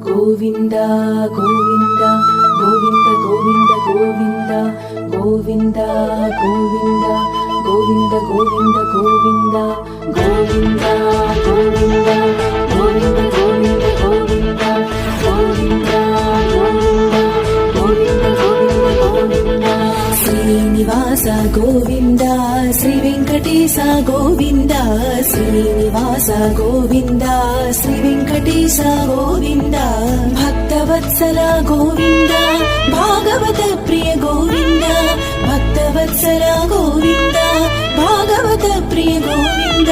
Govinda Govinda Govinda Govinda Govinda Govinda Govinda Govinda Govinda Govinda Govinda Govinda Govinda Govinda Govinda Govinda Govinda Govinda Govinda Srinivasa Govinda Shri Venkatesha Govinda Srinivasa Govinda Shri Venkatesha Govinda Bhaktavatsala Govinda Bhagavata Priya Govinda Bhaktavatsala Govinda Bhagavata Priya Govinda